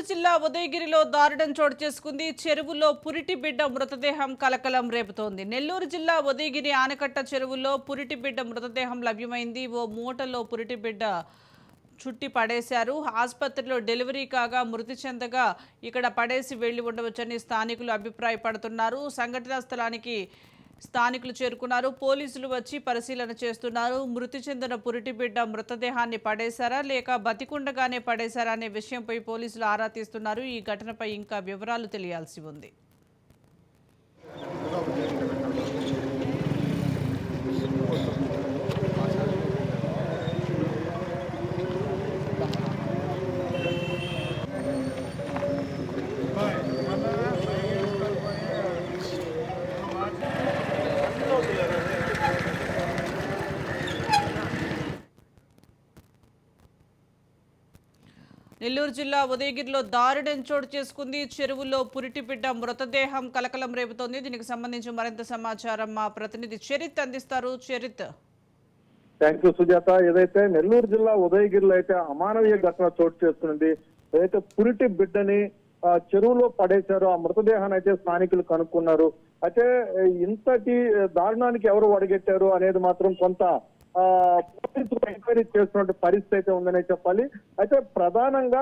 జిల్లా ఉదయగిరిలో దారుణం చోటు చేసుకుంది. చెరువులో పురిటి బిడ్డ మృతదేహం కలకలం రేపుతోంది. నెల్లూరు జిల్లా ఉదయగిరి ఆనకట్ట చెరువులో పురిటి బిడ్డ మృతదేహం లభ్యమైంది. ఓ మూటలో పురిటి బిడ్డ చుట్టి పడేశారు. ఆసుపత్రిలో డెలివరీ కాగా మృతి చెందగా ఇక్కడ పడేసి వెళ్లి ఉండవచ్చని స్థానికులు అభిప్రాయపడుతున్నారు. సంఘటనా స్థలానికి స్థానికులు చేరుకున్నారు. పోలీసులు వచ్చి పరిశీలన చేస్తున్నారు. మృతి చెందిన పురిటి బిడ్డ మృతదేహాన్ని పడేశారా లేక బతికుండగానే పడేశారా అనే విషయంపై పోలీసులు ఆరా తీస్తున్నారు. ఈ ఘటనపై ఇంకా వివరాలు తెలియాల్సి ఉంది. నెల్లూరు జిల్లా ఉదయగిరిలో దారుణం చోటు చేసుకుంది. చెరువులో పురిటి బిడ్డ మృతదేహం కలకలం రేపుతోంది. దీనికి సంబంధించి మరింత సమాచారం మా ప్రతినిధి చరిత్ అందిస్తారు. చరిత్. Thank you Sujatha. ఏదైతే నెల్లూరు జిల్లా ఉదయగిరిలో అయితే అమానవీయ ఘటన చోటు చేస్తుంది. ఏదైతే పురిటి బిడ్డని చెరువులో పడేశారో ఆ మృతదేహాన్ని అయితే స్థానికులు కనుక్కున్నారు. అయితే ఇంతటి దారుణానికి ఎవరు అడిగెట్టారు అనేది మాత్రం కొంత పోలీసులు ఎంక్వైరీ చేస్తున్న పరిస్థితి అయితే ఉందనే చెప్పాలి. అయితే ప్రధానంగా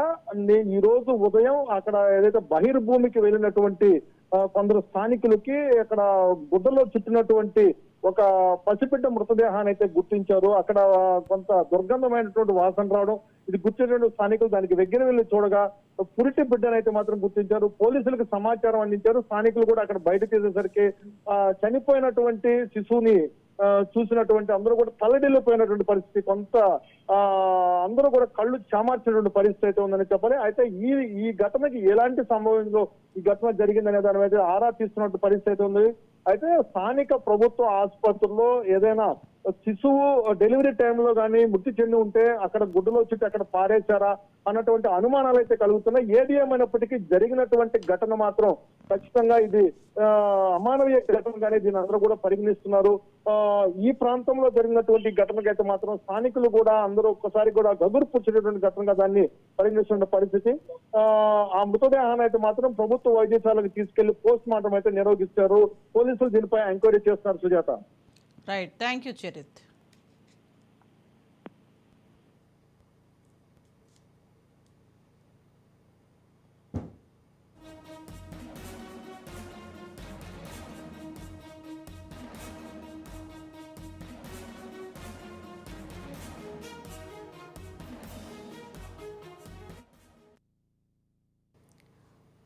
ఈ రోజు ఉదయం అక్కడ ఏదైతే బహిర్భూమికి వెళ్ళినటువంటి కొందరు స్థానికులకి అక్కడ గుడ్డలో చుట్టినటువంటి ఒక పసిబిడ్డ మృతదేహాన్ని అయితే గుర్తించారు. అక్కడ కొంత దుర్గంధమైనటువంటి వాసన రావడం ఇది గుర్తించిన స్థానికులు దానికి దగ్గర వెళ్ళి చూడగా పురిటి బిడ్డనైతే మాత్రం గుర్తించారు. పోలీసులకు సమాచారం అందించారు. స్థానికులు కూడా అక్కడ బయట తీసేసరికి చనిపోయినటువంటి శిశువుని చూసినటువంటి అందరూ కూడా తలడిల్లిపోయినటువంటి పరిస్థితి, కొంత అందరూ కూడా కళ్ళు చామార్చినటువంటి పరిస్థితి అయితే ఉందని చెప్పాలి. అయితే ఈ ఘటనకి ఎలాంటి సంభవంలో ఈ ఘటన జరిగిందనే దాని మీద ఆరా తీస్తున్నట్టు పరిస్థితి అయితే ఉంది. అయితే స్థానిక ప్రభుత్వ ఆసుపత్రుల్లో ఏదైనా శిశువు డెలివరీ టైంలో కానీ మృతి చెంది ఉంటే అక్కడ గుడ్డలో చుట్టి అక్కడ పారేశారా అన్నటువంటి అనుమానాలు అయితే కలుగుతున్నాయి. ఏది ఏమైనప్పటికీ జరిగినటువంటి ఘటన మాత్రం ఖచ్చితంగా ఇది అమానవీయ ఘటనగానే దీని అందరూ కూడా పరిగణిస్తున్నారు. ఈ ప్రాంతంలో జరిగినటువంటి ఘటనకైతే మాత్రం స్థానికులు కూడా అందరూ ఒక్కసారి కూడా గగురు పుచ్చినటువంటి ఘటనగా దాన్ని పరిగణిస్తున్న పరిస్థితి. ఆ మృతదేహాన్ని అయితే మాత్రం ప్రభుత్వ వైద్యశాలకు తీసుకెళ్లి పోస్ట్ మార్టం అయితే నిర్వహిస్తారు. పోలీసులు దీనిపై ఎంక్వైరీ చేస్తున్నారు. Sujatha. Right, thank you Charith.